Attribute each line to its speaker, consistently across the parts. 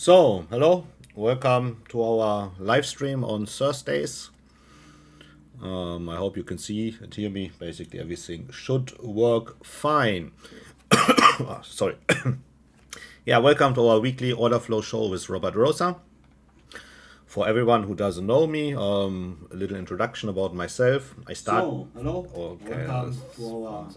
Speaker 1: So, hello, welcome to our live stream on Thursdays. I hope you can see and hear me. Basically, everything should work fine. Sorry. Yeah, welcome to our weekly order flow show with Robert Rother. For everyone who doesn't know me, a little introduction about myself.
Speaker 2: Hello,
Speaker 1: Okay.
Speaker 2: welcome to our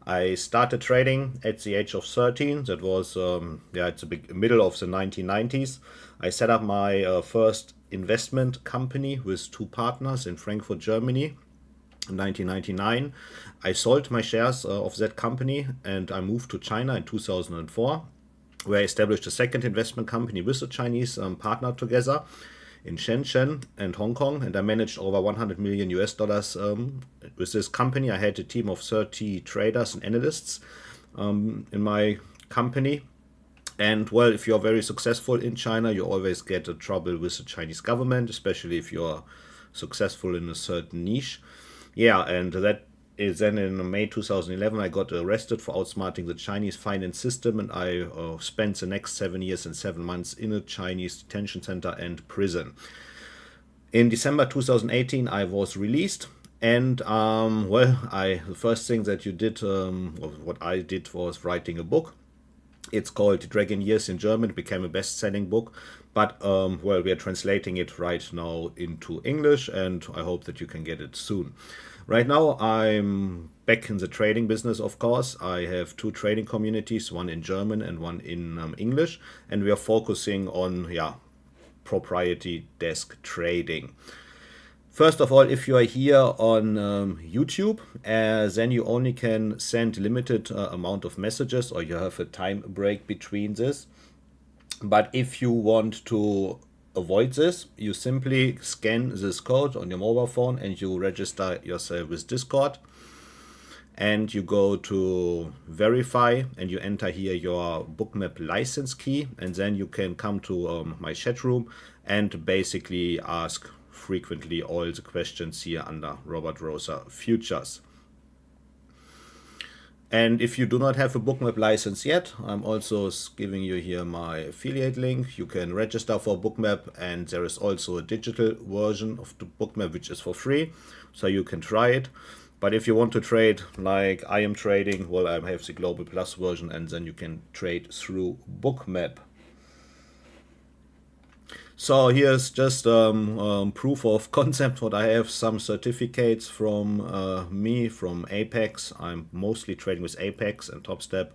Speaker 1: I started trading at the age of 13. That was, it's the middle of the 1990s. I set up my first investment company with two partners in Frankfurt, Germany in 1999. I sold my shares of that company and I moved to China in 2004, where I established a second investment company with a Chinese partner together in Shenzhen and Hong Kong, and I managed over 100 million US dollars with this company. I had a team of 30 traders and analysts in my company. And well, if you're very successful in China, you always get a trouble with the Chinese government, especially if you're successful in a certain niche. Yeah, and that is then in May 2011, I got arrested for outsmarting the Chinese finance system, and I spent the next 7 years and 7 months in a Chinese detention center and prison. In December 2018, I was released. And the first thing that you did, or what I did, was writing a book. It's called Dragon Years in German. It became a best-selling book, but we are translating it right now into English, and I hope that you can get it soon. Right now, I'm back in the trading business, of course. I have two trading communities, one in German and one in English, and we are focusing on proprietary desk trading. First of all, if you are here on YouTube, then you only can send limited amount of messages, or you have a time break between this. But if you want to avoid this, you simply scan this code on your mobile phone and you register yourself with Discord. And you go to verify and you enter here your Bookmap license key, and then you can come to my chat room and basically ask frequently all the questions here under Robert Rother Futures. And if you do not have a Bookmap license yet, I'm also giving you here my affiliate link. You can register for Bookmap, and there is also a digital version of the Bookmap which is for free, so you can try it. But if you want to trade like I am trading, well, I have the Global Plus version, and then you can trade through Bookmap. So here's just proof of concept. What I have some certificates from from Apex. I'm mostly trading with Apex and TopStep,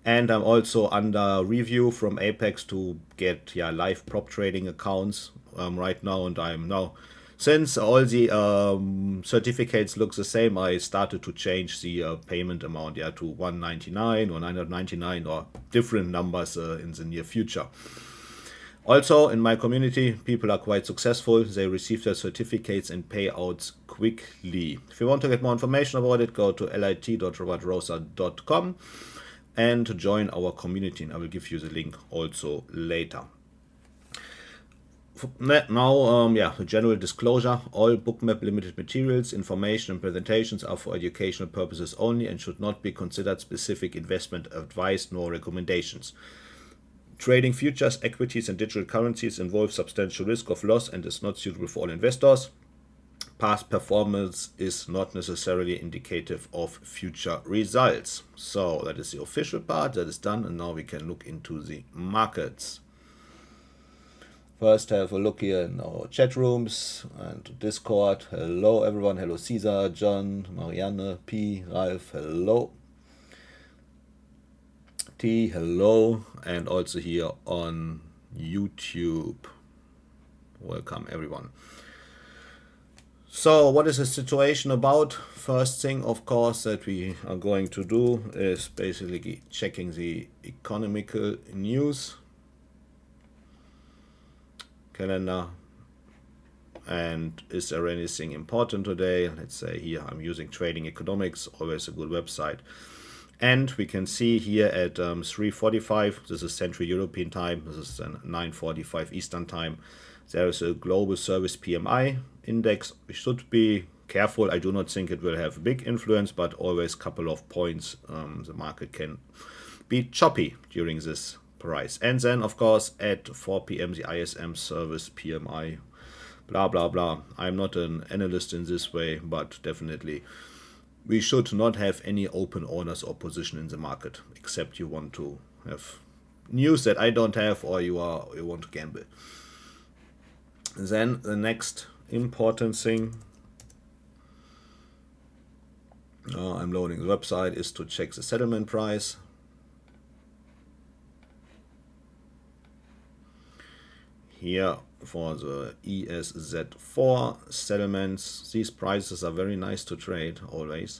Speaker 1: and I'm also under review from Apex to get live prop trading accounts right now. And I'm now, since all the certificates look the same, I started to change the payment amount to 199 or 999 or different numbers in the near future. Also, in my community, people are quite successful. They receive their certificates and payouts quickly. If you want to get more information about it, go to lit.robertrother.com and join our community. And I will give you the link also later. Now, a general disclosure. All Bookmap limited materials, information, and presentations are for educational purposes only and should not be considered specific investment advice nor recommendations. Trading futures, equities, and digital currencies involves substantial risk of loss and is not suitable for all investors. Past performance is not necessarily indicative of future results. So that is the official part. That is done, and now we can look into the markets. First, have a look here in our chat rooms and Discord. Hello, everyone. Hello, Caesar, John, Marianne, P, Ralph. Hello. Hello, and also here on YouTube. Welcome, everyone. So what is the situation about? First thing, of course, that we are going to do is basically checking the economical news calendar. And is there anything important today? Let's say here I'm using Trading Economics, always a good website. And we can see here at 3:45, this is Central European time, this is 9:45 Eastern time, there is a global service PMI index. We should be careful. I do not think it will have a big influence, but always a couple of points. The market can be choppy during this price. And then, of course, at 4 p.m. the ISM service PMI, blah, blah, blah. I'm not an analyst in this way, but definitely we should not have any open orders or position in the market, except you want to have news that I don't have, or you want to gamble. Then the next important thing, I'm loading the website, is to check the settlement price. Here for the ESZ4 settlements, these prices are very nice to trade always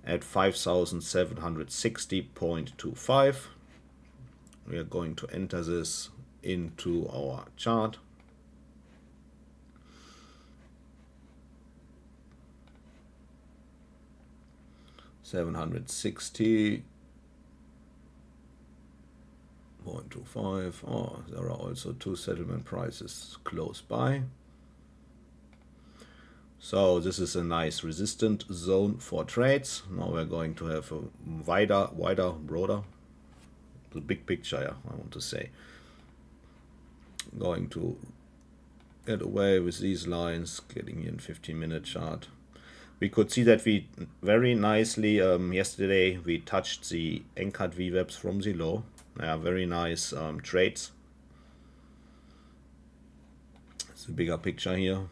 Speaker 1: at 5,760.25. We are going to enter this into our chart. $760.25. Oh, there are also two settlement prices close by. So this is a nice resistant zone for trades. Now we're going to have a broader, the big picture, yeah, I want to say. Going to get away with these lines, getting in 15-minute chart. We could see that we very nicely, yesterday we touched the anchored VWAPs from the low. They are very nice trades. It's a bigger picture here.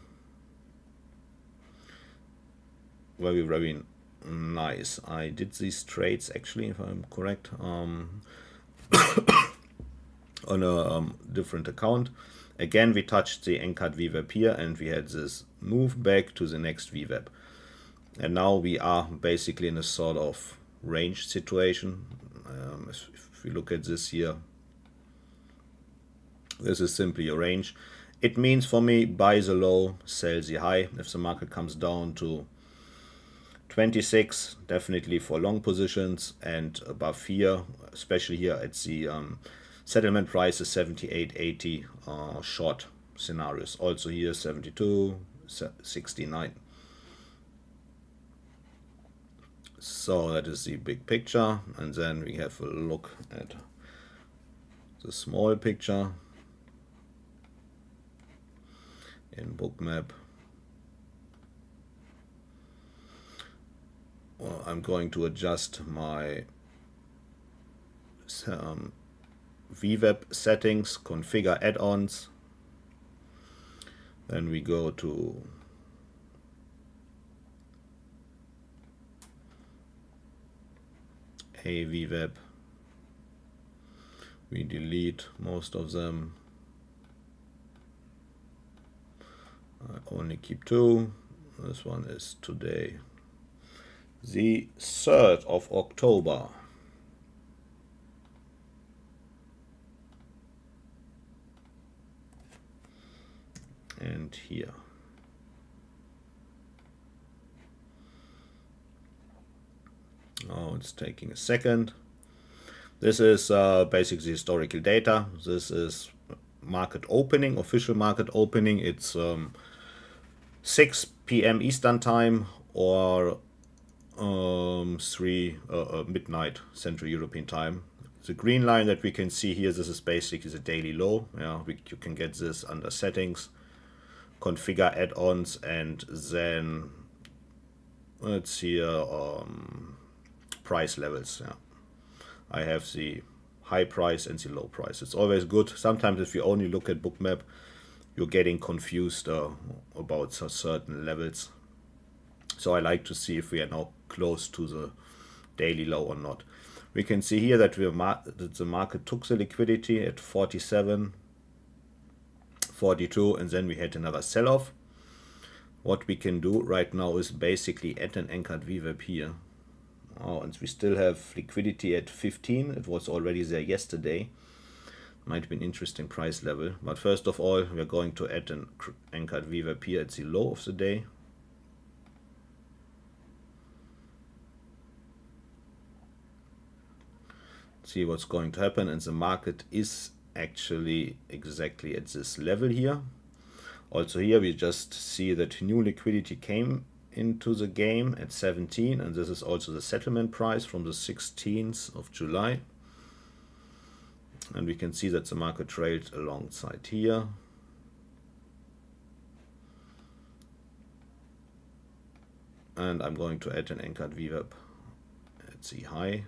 Speaker 1: Very, very nice. I did these trades actually, if I'm correct, on a different account. Again, we touched the anchored VWAP here and we had this move back to the next VWAP. And now we are basically in a sort of range situation. If we look at this here, this is simply a range. It means for me, buy the low, sell the high. If the market comes down to 26, definitely for long positions, and above here, especially here at the settlement price is 78.80 short scenarios. Also here 72, 69. So that is the big picture, and then we have a look at the small picture in Bookmap. Well, I'm going to adjust my VWAP settings, configure add-ons. Then we go to AVWAP. We delete most of them. I only keep two. This one is today, the 3rd of October. And here. Oh, it's taking a second. This is basically historical data. This is market opening, official market opening. It's 6 p.m. Eastern time or 3 midnight Central European time. The green line that we can see here, this is basically the daily low. Yeah, you can get this under settings, configure add-ons, and then let's see price levels. Yeah, I have the high price and the low price. It's always good. Sometimes if you only look at Bookmap, you're getting confused about certain levels. So I like to see if we are now close to the daily low or not. We can see here that the market took the liquidity at 47, 42, and then we had another sell-off. What we can do right now is basically add an anchored VWAP here. Oh, and we still have liquidity at 15. It was already there yesterday. Might be an interesting price level. But first of all, we are going to add an anchored VWAP here at the low of the day. See what's going to happen, and the market is actually exactly at this level here. Also here we just see that new liquidity came into the game at 17, and this is also the settlement price from the 16th of July. and we can see that the market trailed alongside here. And I'm going to add an anchored VWAP at the high.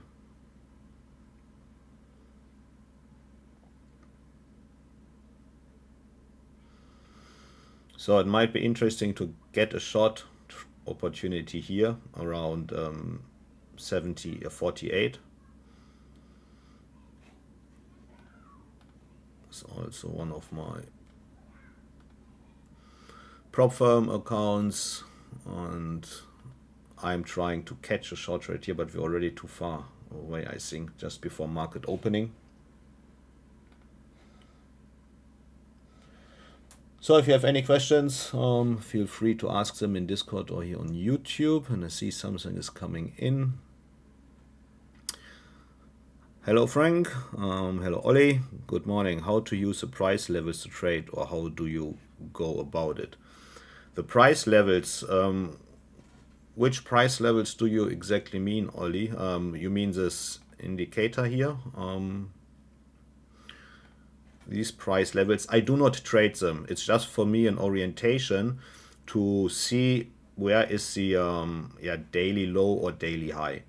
Speaker 1: So it might be interesting to get a short opportunity here around 48. It's also one of my prop firm accounts, and I'm trying to catch a short trade here, but we're already too far away, I think, just before market opening. So if you have any questions, feel free to ask them in Discord or here on YouTube. And I see something is coming in. Hello Frank, hello Ollie, good morning. How to use the price levels to trade, or how do you go about it? The price levels, which price levels do you exactly mean, Ollie? You mean this indicator here? These price levels, I do not trade them. It's just for me an orientation to see where is the daily low or daily high.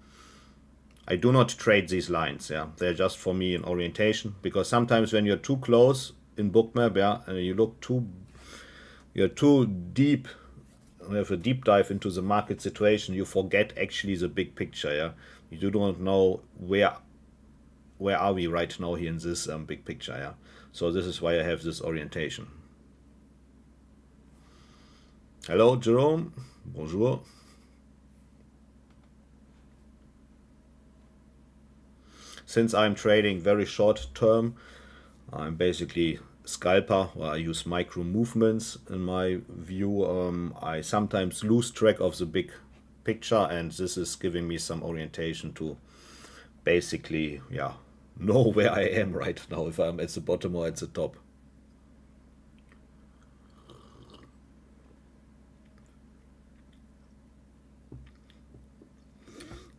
Speaker 1: I do not trade these lines. They're just for me an orientation, because sometimes when you're too close in Bookmap, and you look you're too deep, you have a deep dive into the market situation, you forget actually the big picture. You do not know where are we right now here in this big picture. So this is why I have this orientation. Hello Jerome, bonjour. Since I'm trading very short term, I'm basically scalper, or I use micro movements in my view. I sometimes lose track of the big picture, and this is giving me some orientation to basically know where I am right now, if I'm at the bottom or at the top.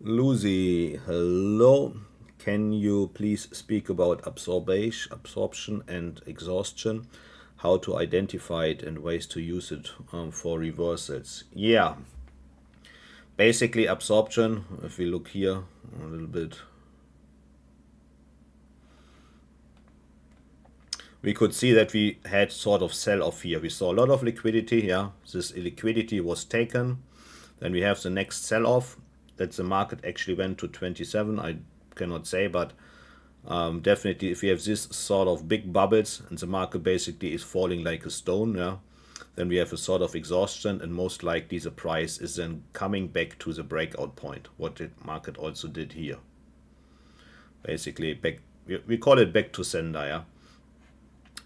Speaker 1: Lucy, hello. Can you please speak about absorption and exhaustion, how to identify it and ways to use it for reversals? Yeah, basically absorption, if we look here a little bit, we could see that we had sort of sell-off here. We saw a lot of liquidity. This liquidity was taken. Then we have the next sell-off, that the market actually went to 27. I cannot say, but definitely if we have this sort of big bubbles and the market basically is falling like a stone, then we have a sort of exhaustion, and most likely the price is then coming back to the breakout point, what the market also did here. Basically back, we call it back to sender.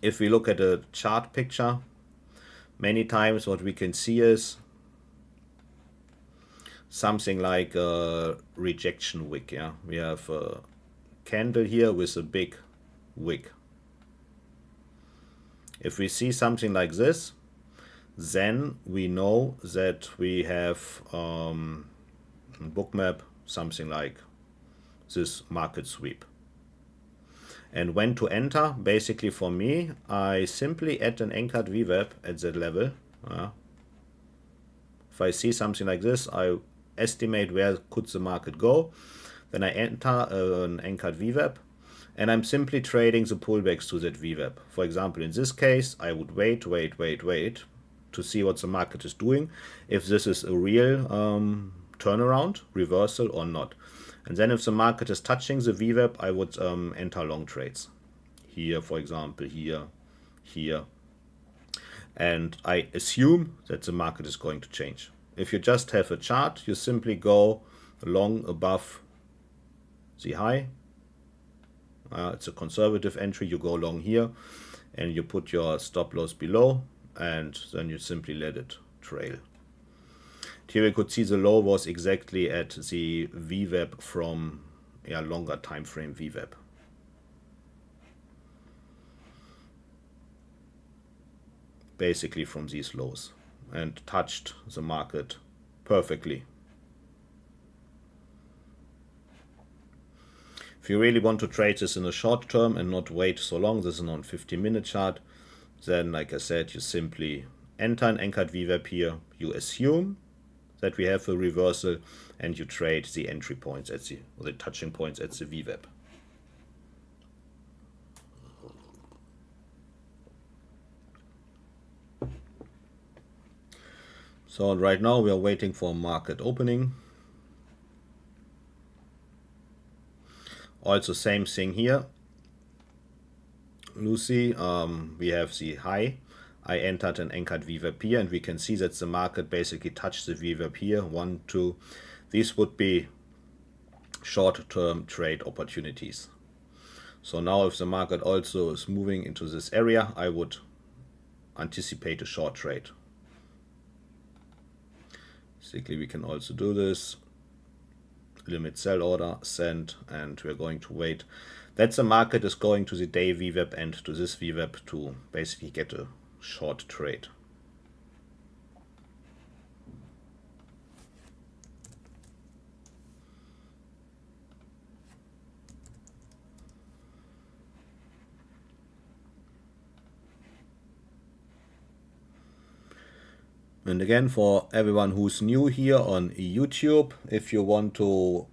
Speaker 1: If we look at a chart picture, many times what we can see is something like a rejection wick. We have a candle here with a big wick. If we see something like this, then we know that we have Bookmap something like this market sweep. And when to enter, basically for me, I simply add an anchored VWAP at that level. If I see something like this, I estimate where could the market go. Then I enter an anchored VWAP, and I'm simply trading the pullbacks to that VWAP. For example, in this case, I would wait to see what the market is doing, if this is a real turnaround, reversal or not. And then if the market is touching the VWAP, I would enter long trades. Here, for example, here. And I assume that the market is going to change. If you just have a chart, you simply go long above the high. It's a conservative entry. You go long here and you put your stop loss below, and then you simply let it trail. Here we could see the low was exactly at the VWAP from longer time frame VWAP. Basically from these lows, and touched the market perfectly. If If you really want to trade this in the short term and not wait so long, this is on 15-minute chart, then like I said, you simply enter an anchored VWAP here, you assume that we have a reversal, and you trade the entry points at the touching points at the VWAP. So right now we are waiting for market opening. Also same thing here. Lucy, we have the high. I entered an anchored VWAP here, and we can see that the market basically touched the VWAP here. 1, 2. These would be short-term trade opportunities. So now if the market also is moving into this area, I would anticipate a short trade. Basically, we can also do this. Limit sell order, send, and we're going to wait that the market is going to the day VWAP and to this VWAP to basically get a short trade. And again, for everyone who's new here on YouTube, if you want to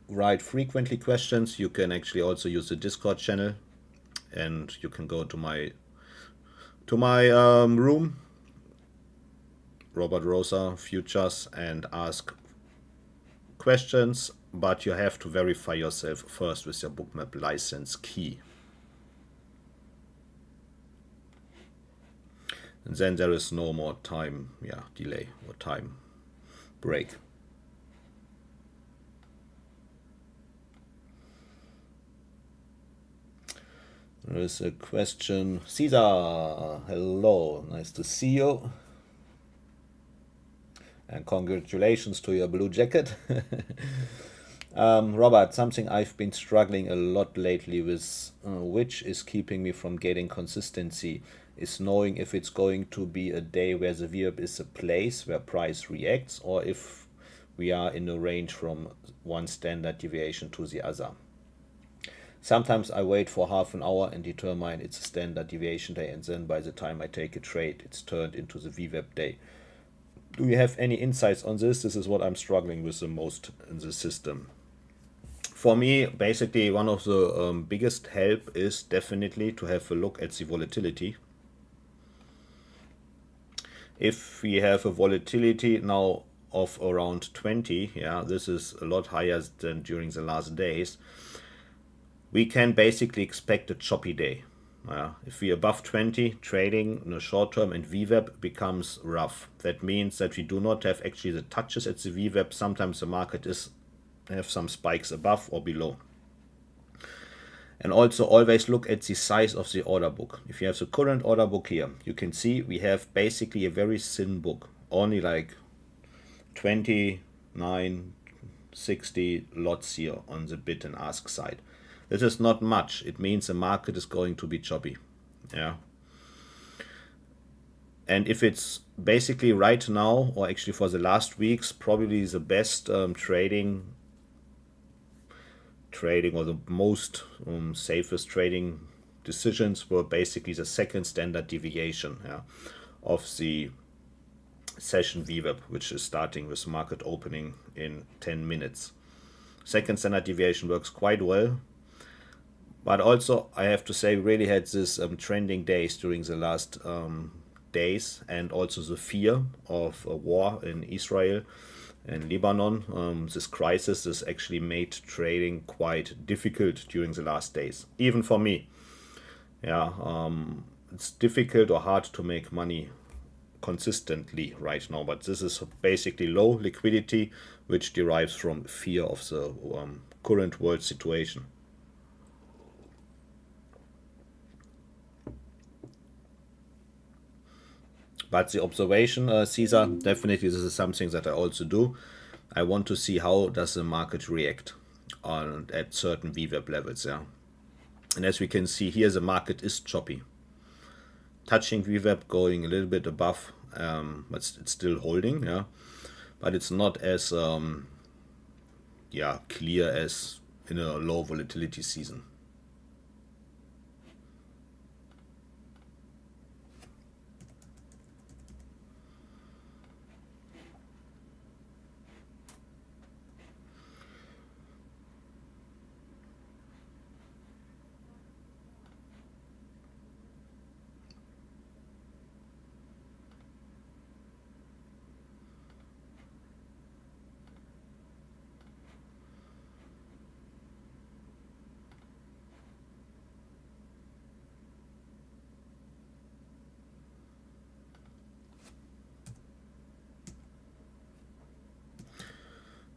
Speaker 1: write frequently questions, you can actually also use the Discord channel, and you can go to my room, Robert Rother Futures, and ask questions, but you have to verify yourself first with your Bookmap license key. And then there is no more time delay or time break. There is a question. Caesar, hello, nice to see you. And congratulations to your blue jacket. Robert, something I've been struggling a lot lately with, which is keeping me from getting consistency, is knowing if it's going to be a day where the VWAP is a place where price reacts, or if we are in a range from one standard deviation to the other. Sometimes I wait for half an hour and determine it's a standard deviation day, and then by the time I take a trade, it's turned into the VWAP day. Do you have any insights on this? This is what I'm struggling with the most in the system. For me, basically, one of the biggest help is definitely to have a look at the volatility. If we have a volatility now of around 20, this is a lot higher than during the last days, we can basically expect a choppy day. If we above 20, trading in the short term and VWAP becomes rough. That means that we do not have actually the touches at the VWAP. Sometimes the market have some spikes above or below. And also always look at the size of the order book. If you have the current order book here, you can see we have basically a very thin book, only like 29, 60 lots here on the bid and ask side. This is not much. It means the market is going to be choppy. And if it's basically right now, or actually for the last weeks, probably the best trading or the most safest trading decisions were basically the second standard deviation of the session VWAP, which is starting with market opening in 10 minutes. Second standard deviation works quite well. But also, I have to say, really had this trending days during the last days, and also the fear of a war in Israel and Lebanon. This crisis has actually made trading quite difficult during the last days, even for me. It's difficult or hard to make money consistently right now, but this is basically low liquidity, which derives from fear of the current world situation. But the observation, Caesar, definitely this is something that I also do. I want to see how does the market react at certain VWAP levels. And as we can see here, the market is choppy. Touching VWAP, going a little bit above, but it's still holding. But it's not as clear as in a low volatility season.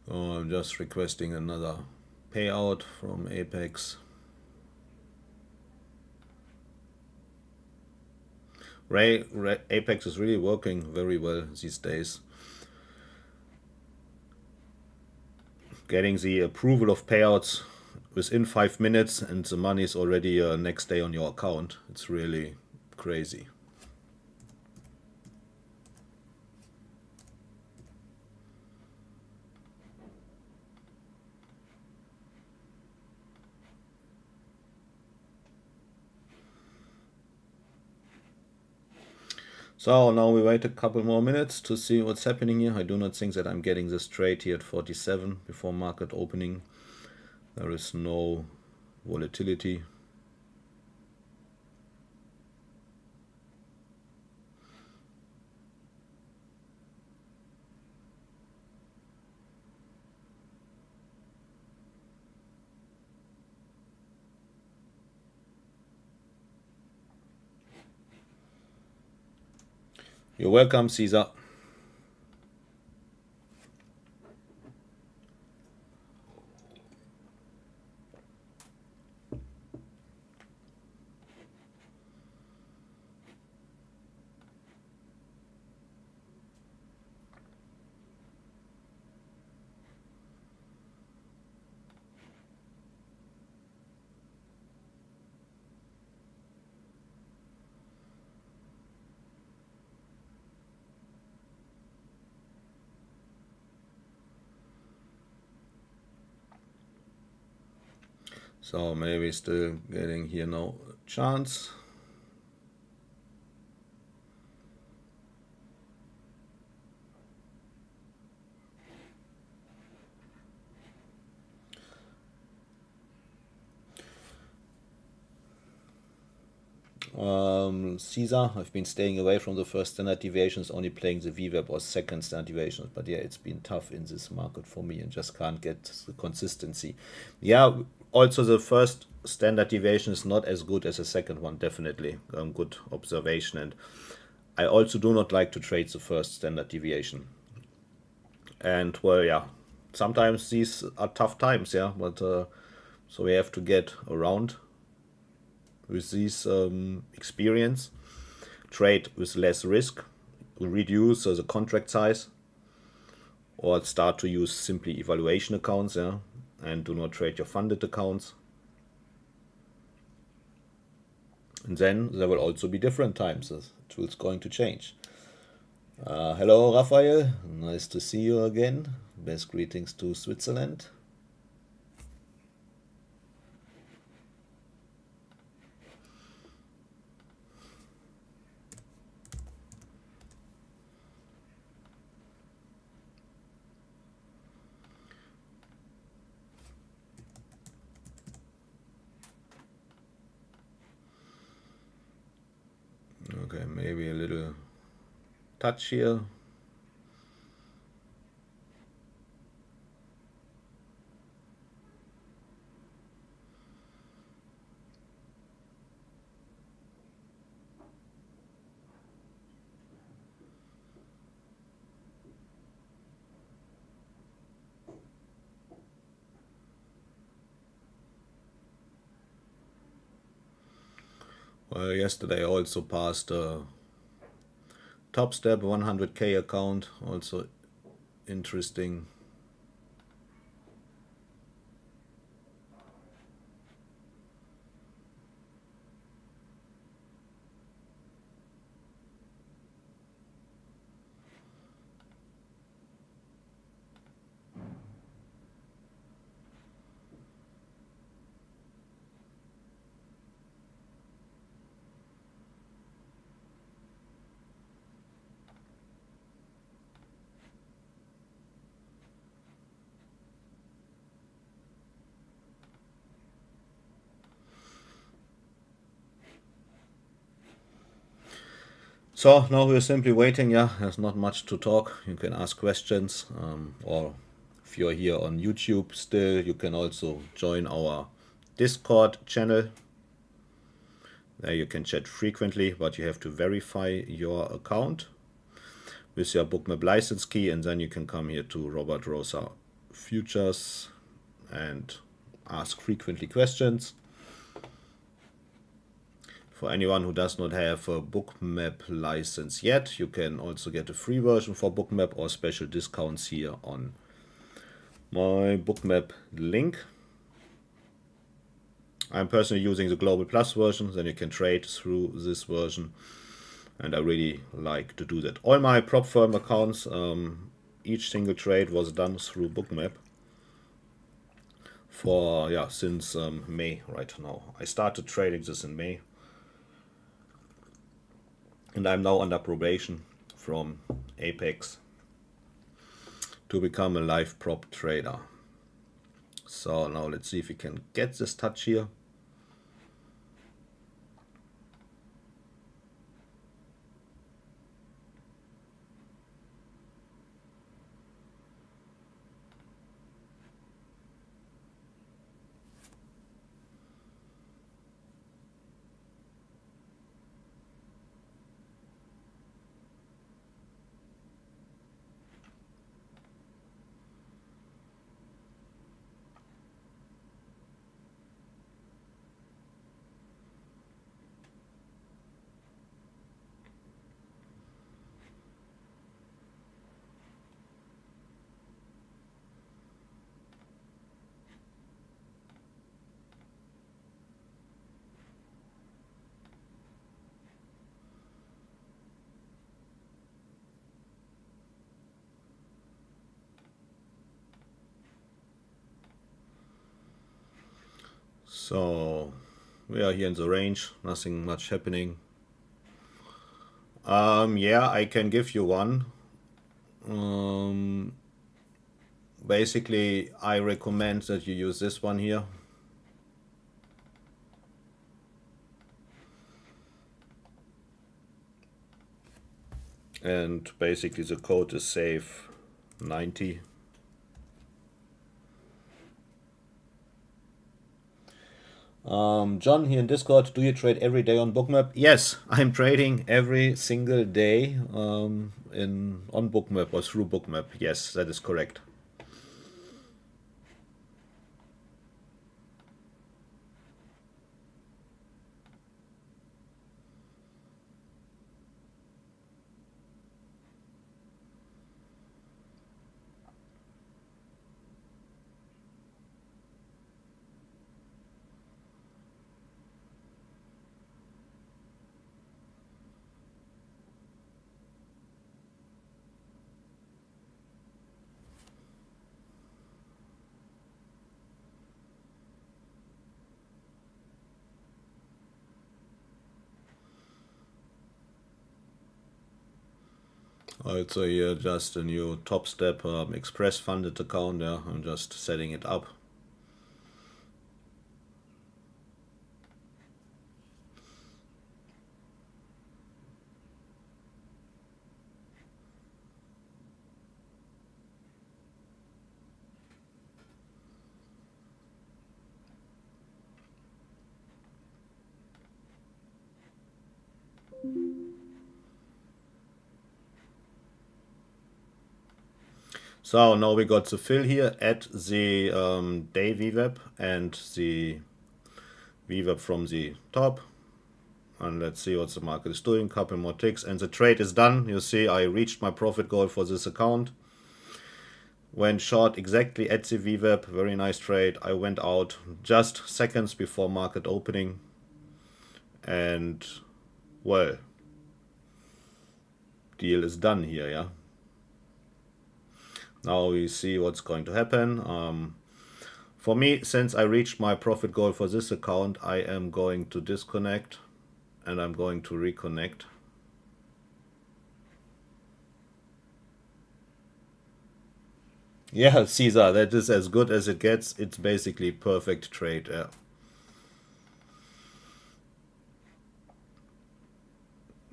Speaker 1: Oh, I'm just requesting another payout from Apex. Apex is really working very well these days. Getting the approval of payouts within 5 minutes and the money is already next day on your account. It's really crazy. So now we wait a couple more minutes to see what's happening here. I do not think that I'm getting this trade here at 47 before market opening. There is no volatility. You're welcome, Caesar. So maybe still getting here no chance. Caesar, I've been staying away from the first standard deviations, only playing the VWAP or second standard deviations. But yeah, it's been tough in this market for me and just can't get the consistency. Yeah, also the first standard deviation is not as good as the second one, definitely. Good observation. And I also do not like to trade the first standard deviation. And well, yeah, sometimes these are tough times, yeah, but so we have to get around with this experience, trade with less risk, reduce the contract size, or start to use simply evaluation accounts, yeah, and do not trade your funded accounts. And then there will also be different times. The tool's going to change. Hello, Raphael. Nice to see you again. Best greetings to Switzerland. Okay, maybe a little touch here. Well, yesterday I also passed a top step 100k account, also interesting. So now we're simply waiting. Yeah, there's not much to talk. You can ask questions, or if you're here on YouTube still, you can also join our Discord channel. There you can chat frequently, but you have to verify your account with your Bookmap license key, and then you can come here to Robert Rother Futures and ask frequently questions. For anyone who does not have a Bookmap license yet, you can also get a free version for Bookmap or special discounts here on my Bookmap link. I'm personally using the Global Plus version, then you can trade through this version, and I really like to do that. All my prop firm accounts, each single trade was done through Bookmap for since May right now. I started trading this in May, and I'm now under probation from Apex to become a live prop trader. So now let's see if we can get this touch here. So we are here in the range, nothing much happening. Yeah, I can give you one. Basically, I recommend that you use this one here. And basically the code is save 90. John here in Discord, do you trade every day on Bookmap? Yes, I'm trading every single day on Bookmap or through Bookmap. Yes, that is correct. Also here just a new Top Step Express funded account. Yeah, I'm just setting it up. So now we got the fill here at the day VWAP and the VWAP from the top. And let's see what the market is doing. Couple more ticks and the trade is done. You see I reached my profit goal for this account. Went short exactly at the VWAP. Very nice trade. I went out just seconds before market opening. And well, deal is done here, yeah. Now we see what's going to happen. For me, since I reached my profit goal for this account, I am going to disconnect and I'm going to reconnect. Yeah, Caesar, that is as good as it gets. It's basically perfect trade. Yeah.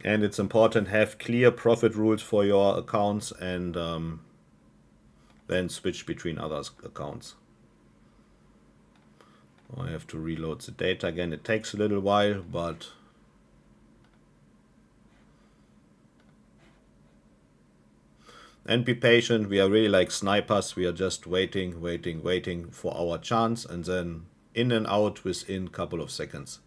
Speaker 1: And it's important have clear profit rules for your accounts, and then switch between other accounts. I have to reload the data again. It takes a little while, but and be patient. We are really like snipers. We are just waiting for our chance, and then in and out within a couple of seconds.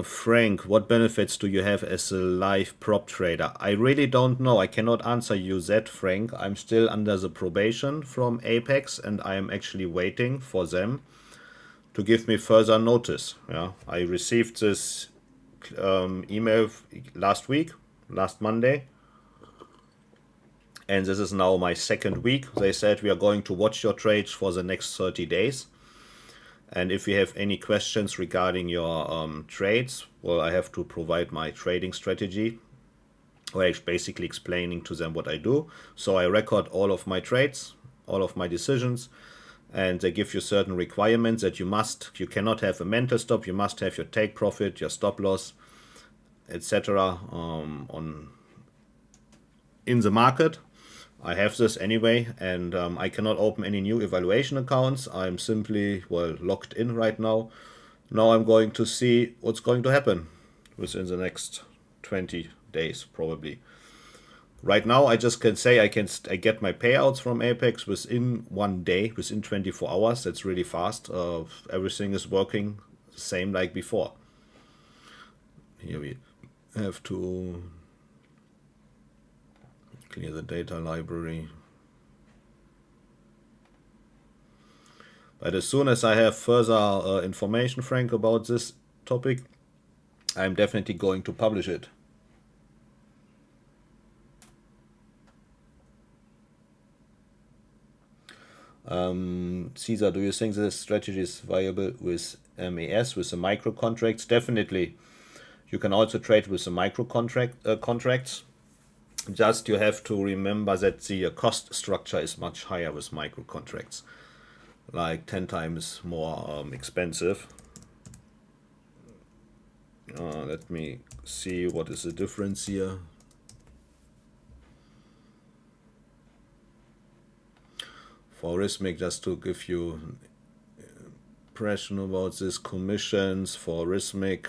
Speaker 1: Frank, what benefits do you have as a live prop trader? I really don't know. I cannot answer you that, Frank. I'm still under the probation from Apex, and I am actually waiting for them to give me further notice. Yeah, I received this email last Monday, and this is now my second week. They said we are going to watch your trades for the next 30 days. And if you have any questions regarding your trades, well, I have to provide my trading strategy, or basically explaining to them what I do. So I record all of my trades, all of my decisions, and they give you certain requirements that you cannot have a mental stop, you must have your take profit, your stop loss, etc. In the market. I have this anyway, and I cannot open any new evaluation accounts. I'm simply, locked in right now. Now I'm going to see what's going to happen within the next 20 days, probably. Right now, I just can say I get my payouts from Apex within 1 day, within 24 hours. That's really fast. Everything is working the same like before. Here we have to clear the data library. But as soon as I have further information, Frank, about this topic, I'm definitely going to publish it. Caesar, do you think this strategy is viable with MAS, with the micro contracts? Definitely. You can also trade with the micro contracts. Just you have to remember that the cost structure is much higher with micro contracts, like 10 times more expensive. Let me see what is the difference here. For Rhythmic, just to give you impression about this, commissions for Rhythmic.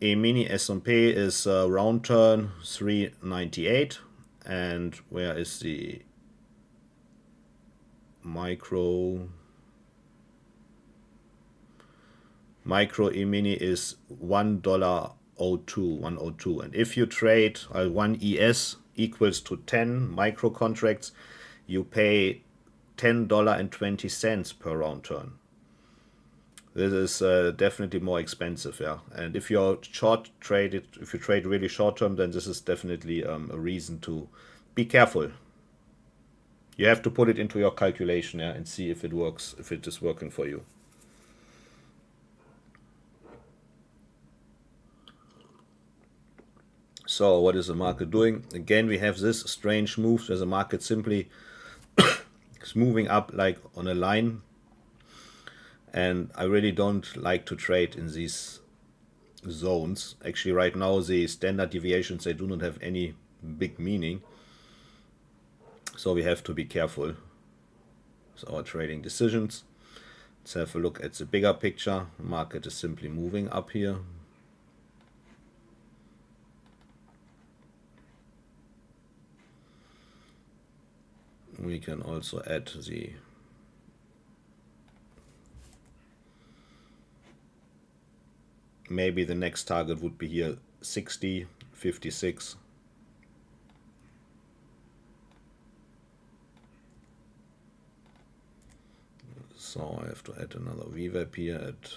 Speaker 1: A mini S&P is round turn 398, and where is the micro E-mini is $1.02, and if you trade 1 ES equals to 10 micro contracts, you pay $10.20 per round turn. This is definitely more expensive, yeah. And if you're if you trade really short term, then this is definitely a reason to be careful. You have to put it into your calculation, yeah, and see if it works, if it is working for you. So what is the market doing? Again, we have this strange move where the market simply is moving up like on a line. And I really don't like to trade in these zones. Actually, right now, the standard deviations, they do not have any big meaning. So we have to be careful with our trading decisions. Let's have a look at the bigger picture. The market is simply moving up here. We can also add the maybe the next target would be here 60, 56. So I have to add another VWAP here at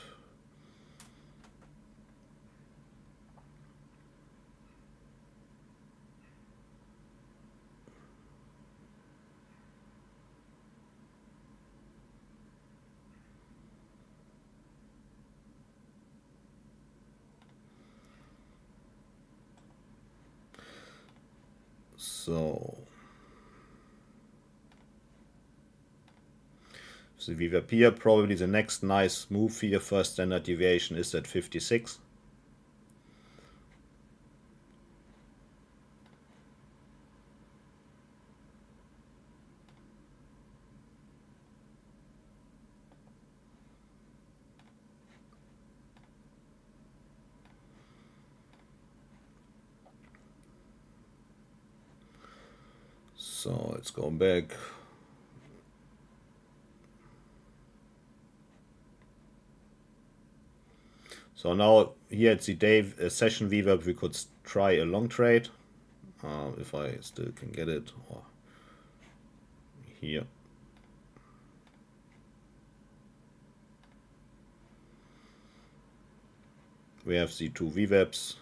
Speaker 1: So the VWAP here, probably the next nice move here, first standard deviation is at 56. So let's go back. So now here at the day session VWAP, we could try a long trade, if I still can get it, or here. We have the two VWAPs.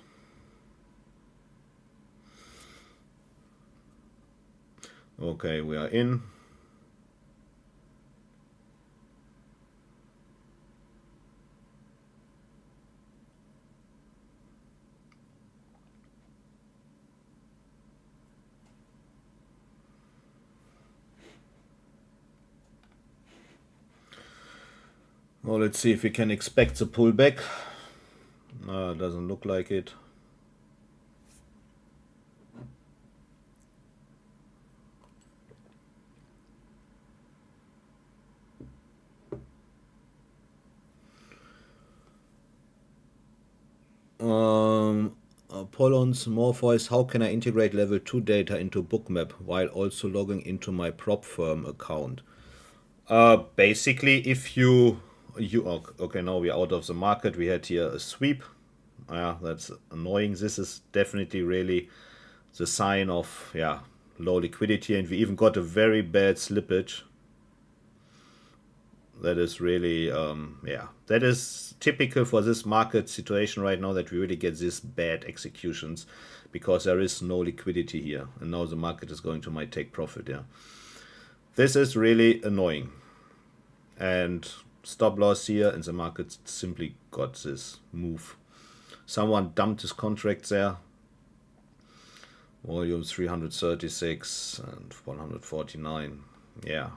Speaker 1: Okay, we are in. Well, let's see if we can expect the pullback. Doesn't look like it. Apollon's Morpheus, how can I integrate level 2 data into Bookmap while also logging into my prop firm account? Basically, if you okay, now we're out of the market. We had here a sweep. That's annoying. This is definitely really the sign of low liquidity, and we even got a very bad slippage. That is really that is typical for this market situation right now, that we really get these bad executions because there is no liquidity here, and now the market is going to might take profit. This is really annoying, and stop loss here, and the market simply got this move. Someone dumped his contract there. Volume 336 and 149. Yeah.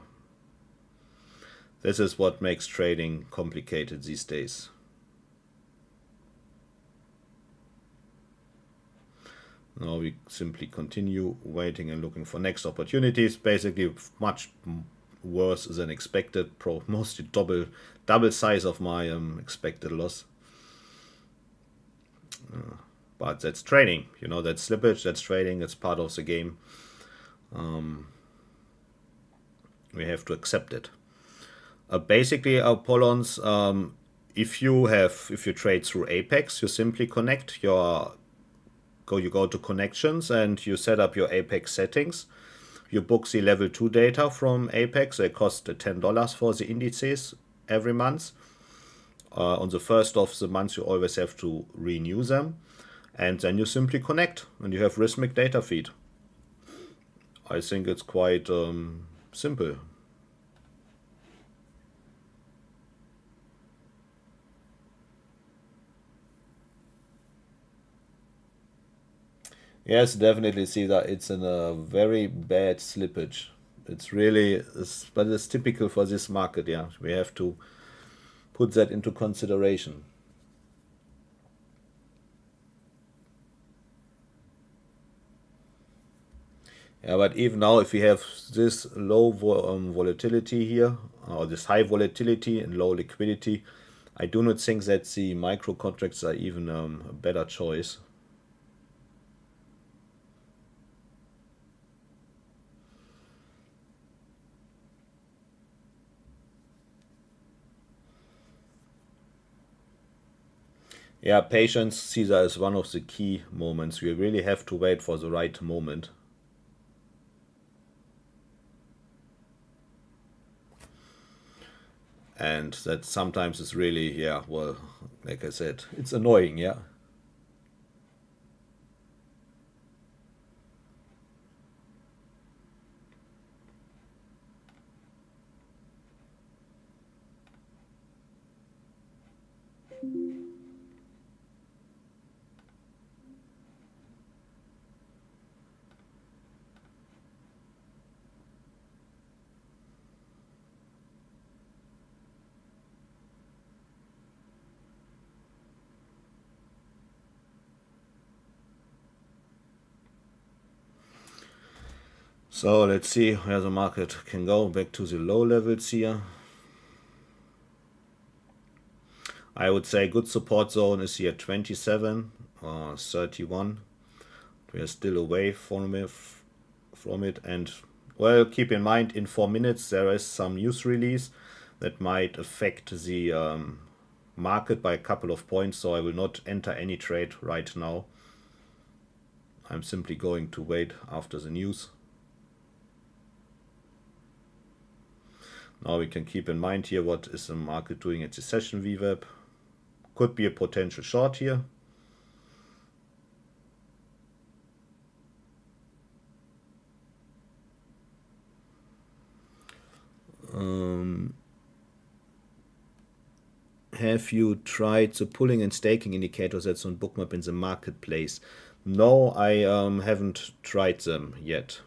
Speaker 1: This is what makes trading complicated these days. Now we simply continue waiting and looking for next opportunities. Basically much worse than expected, mostly double size of my expected loss. But that's trading, that's slippage, that's trading, it's part of the game. We have to accept it. Basically, Apollons, if you trade through Apex, you simply connect you go to connections and you set up your Apex settings. You book the level 2 data from Apex. They cost $10 for the indices every month. On the first of the month, you always have to renew them. And then you simply connect and you have Rhythmic data feed. I think it's quite simple. Yes, definitely see that it's in a very bad slippage. It's really, but it's typical for this market. Yeah, we have to put that into consideration. Yeah, but even now, if we have this low volatility here, or this high volatility and low liquidity, I do not think that the micro contracts are even a better choice. Yeah, patience, Caesar, is one of the key moments. We really have to wait for the right moment. And that sometimes is really, well, like I said, it's annoying, yeah. So let's see where the market can go. Back to the low levels here. I would say good support zone is here 27 or 31. We are still away from it. And well, keep in mind, in 4 minutes there is some news release that might affect the market by a couple of points. So I will not enter any trade right now. I'm simply going to wait after the news. Now we can keep in mind here what is the market doing at the session VWAP. Could be a potential short here. Have you tried the pulling and staking indicators that's on Bookmap in the marketplace? No, I haven't tried them yet.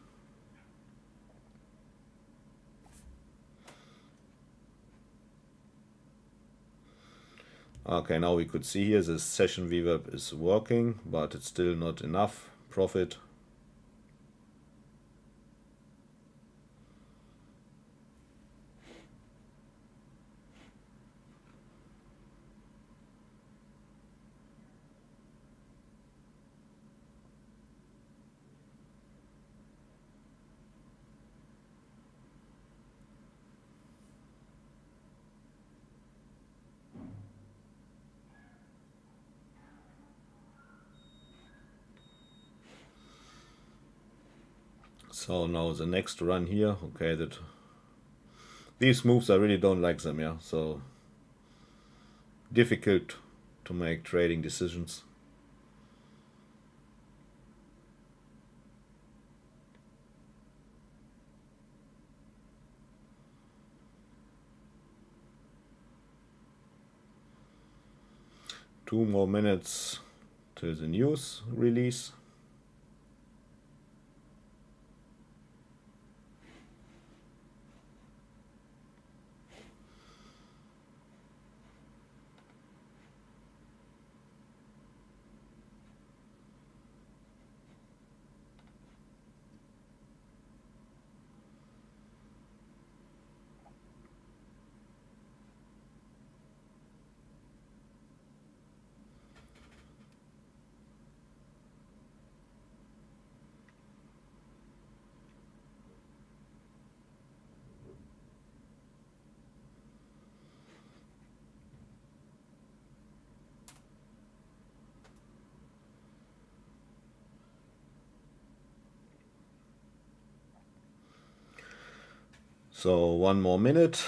Speaker 1: Okay, now we could see here the session VWAP is working, but it's still not enough profit. So now the next run here, okay, that these moves I really don't like them, yeah. So difficult to make trading decisions. Two more minutes till the news release. So one more minute.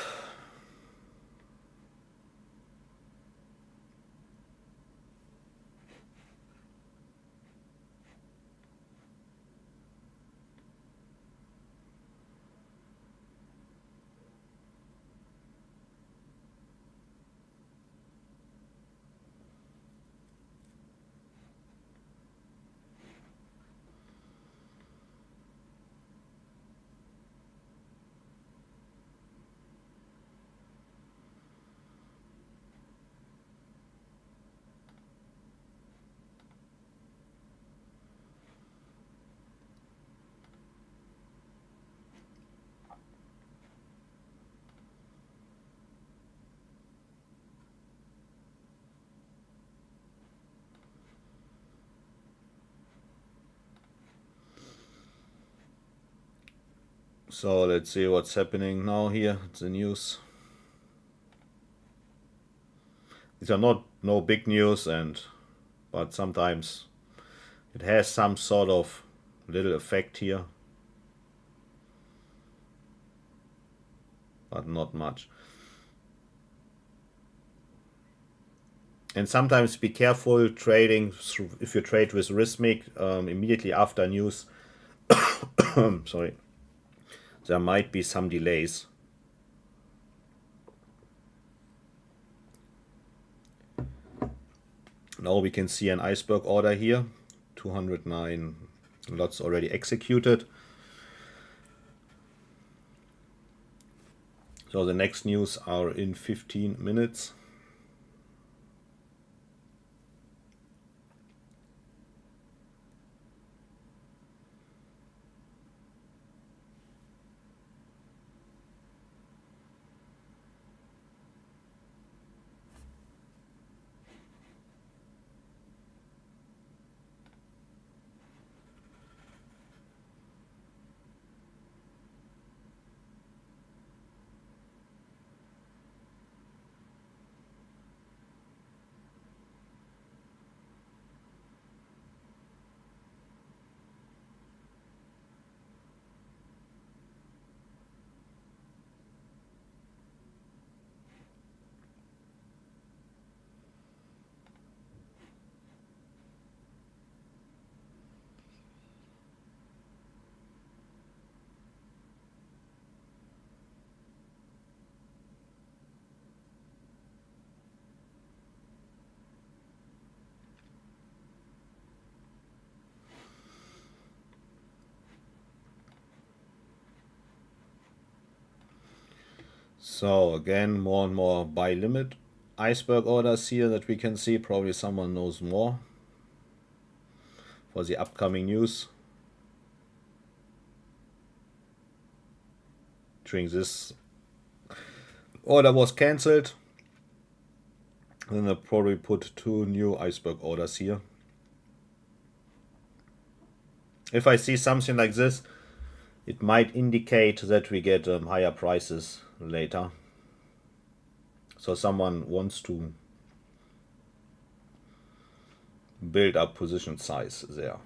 Speaker 1: So let's see what's happening now here. The news. These are no big news, but sometimes it has some sort of little effect here, but not much. And sometimes be careful trading if you trade with Rhythmic immediately after news. Sorry, there might be some delays. Now we can see an iceberg order here, 209 lots already executed. So the next news are in 15 minutes. So again, more and more buy limit iceberg orders here that we can see. Probably someone knows more for the upcoming news. During this order was cancelled, then I'll probably put 2 new iceberg orders here. If I see something like this, it might indicate that we get higher prices later. So someone wants to build up position size there.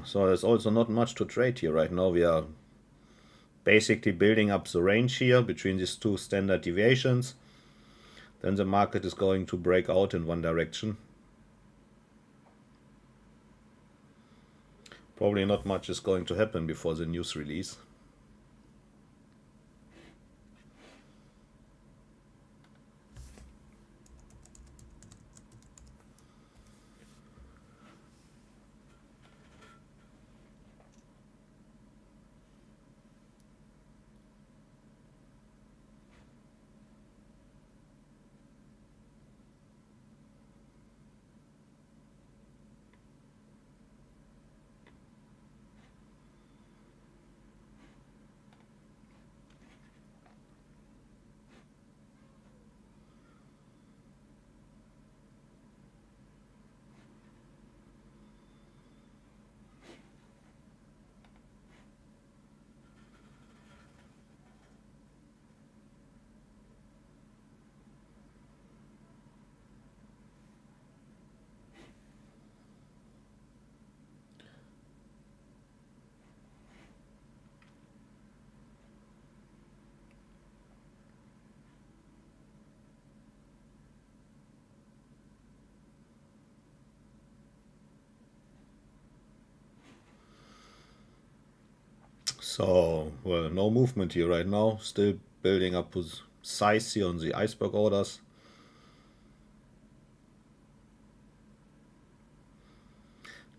Speaker 1: So there's also not much to trade here right now. We are basically building up the range here between these 2 standard deviations. Then the market is going to break out in one direction. Probably not much is going to happen before the news release. So, well, no movement here right now. Still building up size here on the iceberg orders.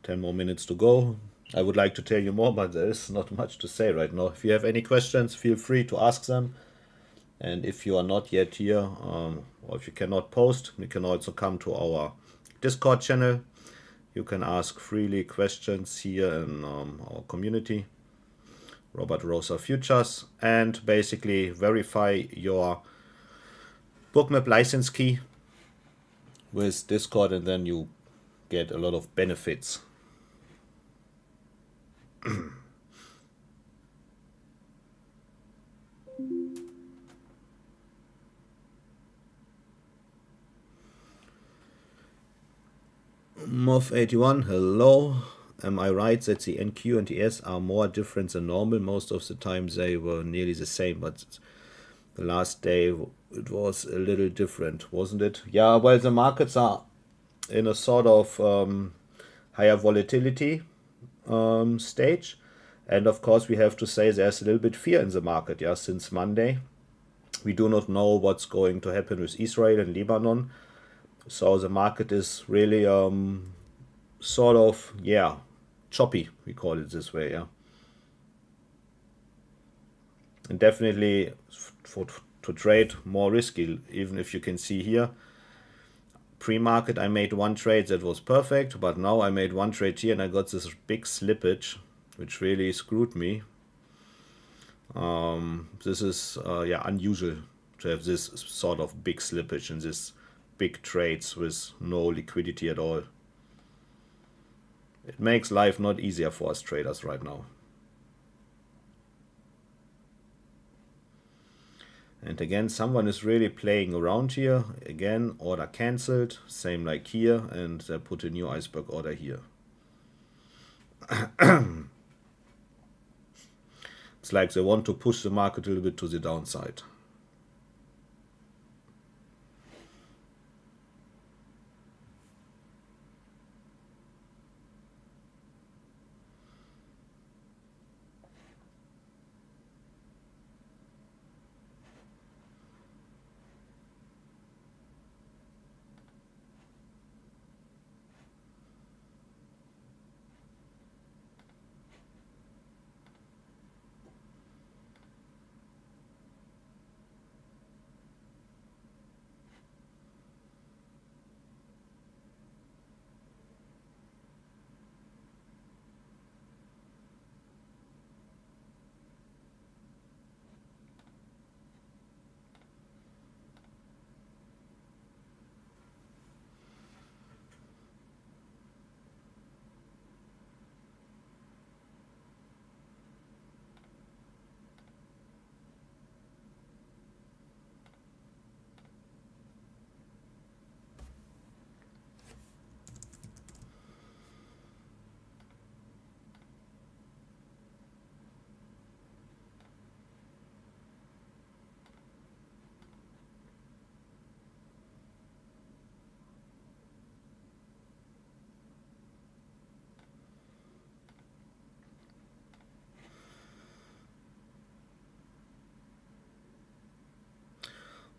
Speaker 1: Ten more minutes to go. I would like to tell you more, but there is not much to say right now. If you have any questions, feel free to ask them. And if you are not yet here, or if you cannot post, you can also come to our Discord channel. You can ask freely questions here in our community, Robert Rother Futures, and basically verify your Bookmap license key with Discord, and then you get a lot of benefits. Moth81, hello. Am I right that the NQ and TS are more different than normal? Most of the time they were nearly the same, but the last day it was a little different, wasn't it? Yeah, well, the markets are in a sort of higher volatility stage. And of course, we have to say there's a little bit fear in the market, yeah, since Monday. We do not know what's going to happen with Israel and Lebanon. So the market is really sort of, yeah, choppy, we call it this way, yeah. And definitely to trade more risky, even if you can see here, pre-market I made one trade that was perfect, but now I made one trade here and I got this big slippage, which really screwed me. This is yeah, unusual to have this sort of big slippage and this big trades with no liquidity at all. It makes life not easier for us traders right now. And again, someone is really playing around here. Again, order cancelled, same like here, and they put a new iceberg order here. It's like they want to push the market a little bit to the downside.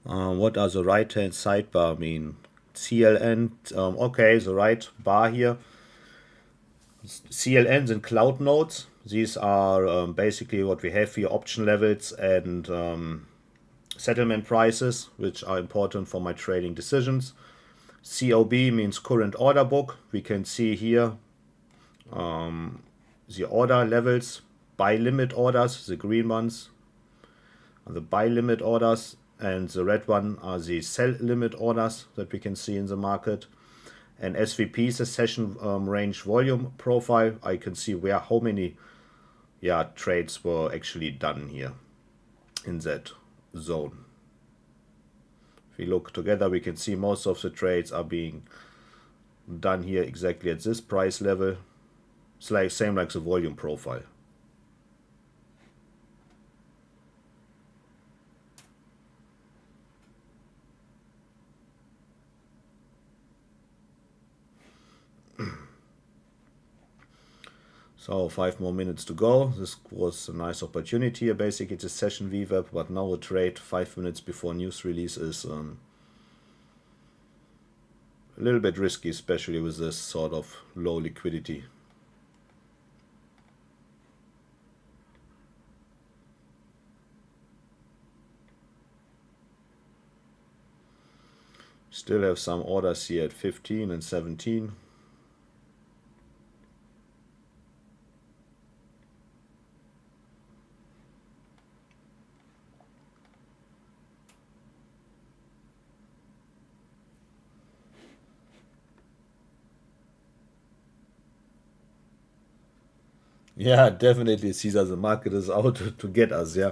Speaker 1: What does the right hand sidebar mean? CLN, okay, the right bar here. CLNs and cloud nodes. These are basically what we have here, option levels and settlement prices, which are important for my trading decisions. COB means current order book. We can see here the order levels, buy limit orders, the green ones are the buy limit orders, and the red one are the sell limit orders that we can see in the market. And SVP is a session range volume profile. I can see where how many trades were actually done here in that zone. If we look together, we can see most of the trades are being done here exactly at this price level. It's like same like the volume profile. So 5 more minutes to go. This was a nice opportunity. Basically, it's a session VWAP, but now a trade 5 minutes before news release is a little bit risky, especially with this sort of low liquidity. Still have some orders here at 15 and 17. Yeah, definitely, Caesar. The market is out to get us. Yeah.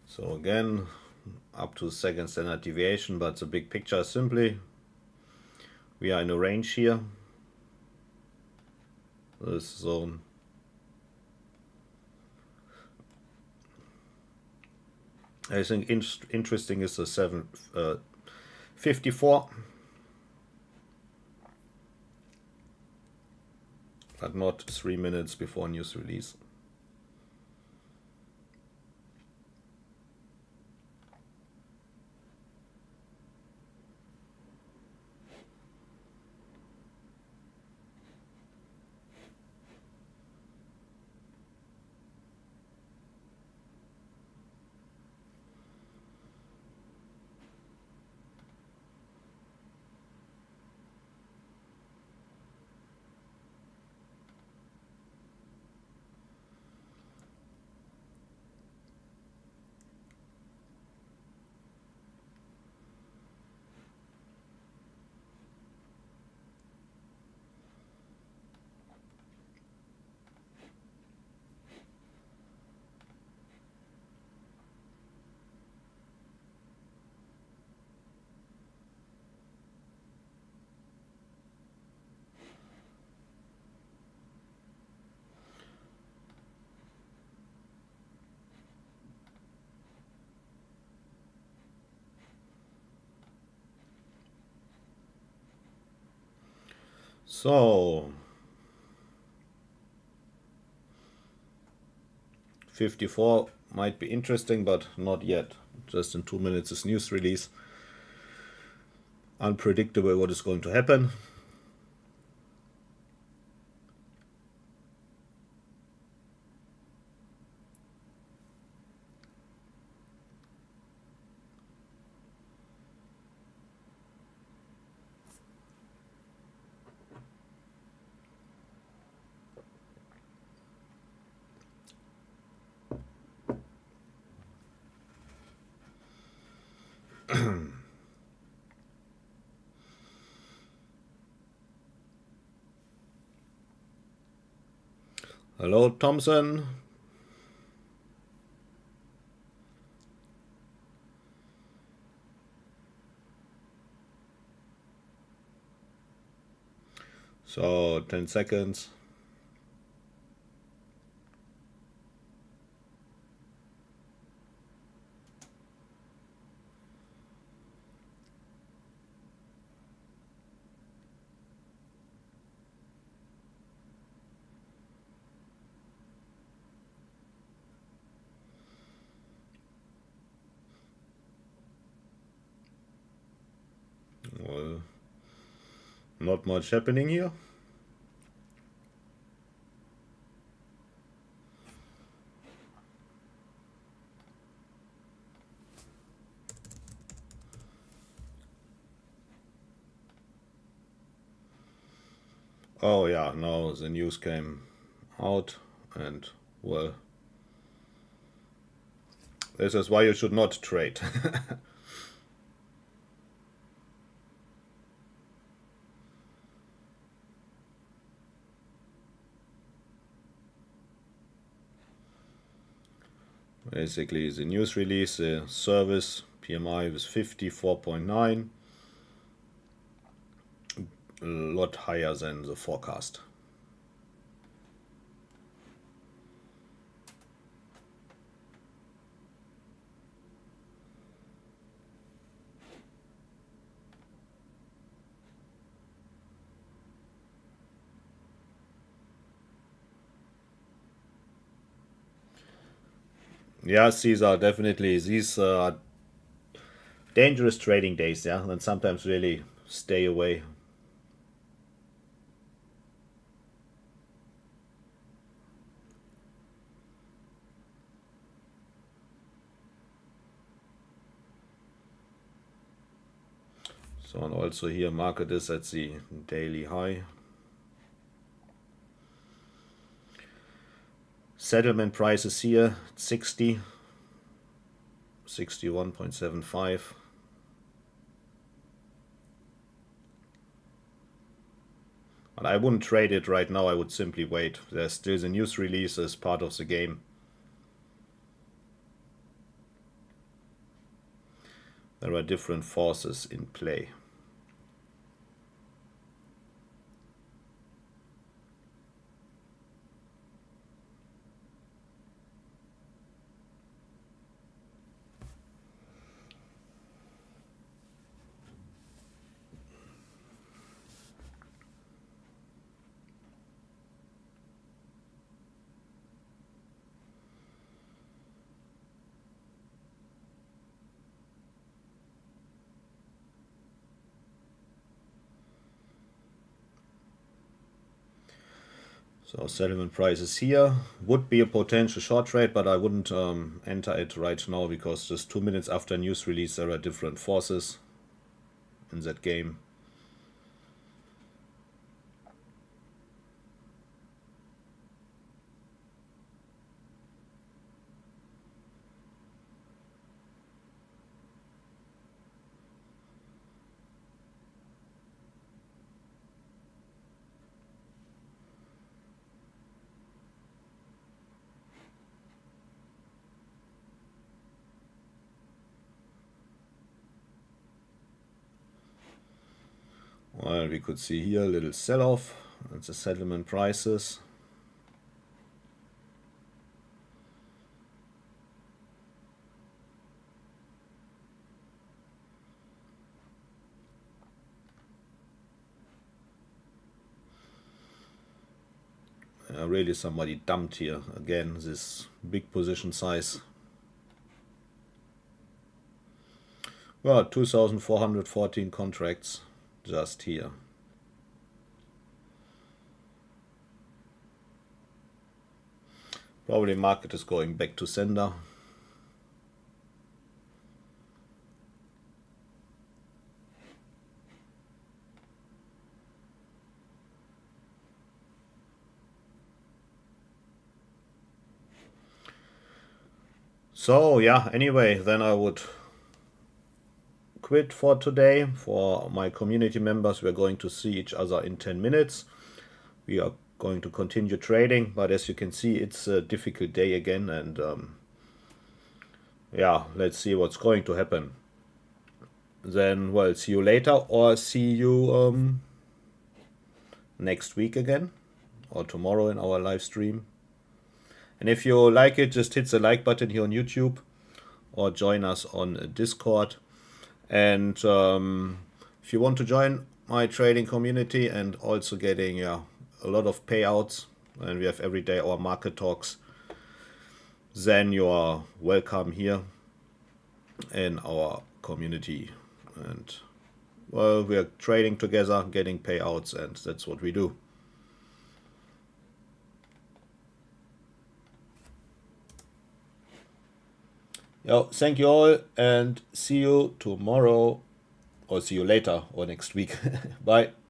Speaker 1: So again, up to second standard deviation, but the big picture is simply we are in a range here. This zone. I think interesting is the 754. but not 3 minutes before news release. So 54 might be interesting, but not yet. Just in 2 minutes is news release. Unpredictable what is going to happen. Hello, Thompson. So 10 seconds. Well, not much happening here. Oh yeah, now the news came out, and well, this is why you should not trade. Basically, the news release, the service PMI was 54.9, a lot higher than the forecast. Yes, these are definitely, these are dangerous trading days, yeah, and sometimes really stay away. So, and also here market is at the daily high. Settlement prices here 60, 61.75. But I wouldn't trade it right now, I would simply wait. There's still the news release as part of the game. There are different forces in play. So settlement price is here. Would be a potential short trade, but I wouldn't enter it right now because just 2 minutes after news release there are different forces in that game. Well, we could see here a little sell-off. That's the settlement prices. Really somebody dumped here again this big position size. Well, 2,414 contracts just here. Probably market is going back to sender. So yeah, anyway, then I would quit for today. For my community members, we're going to see each other in 10 minutes. We are going to continue trading, but as you can see, it's a difficult day again, and yeah, let's see what's going to happen. Then, well, see you later, or see you next week again, or tomorrow in our live stream. And if you like it, just hit the like button here on YouTube, or join us on Discord. And if you want to join my trading community and also getting a lot of payouts, and we have every day our market talks, then you are welcome here in our community. And well, we are trading together, getting payouts, and that's what we do. Thank you all, and see you tomorrow, or see you later, or next week. Bye.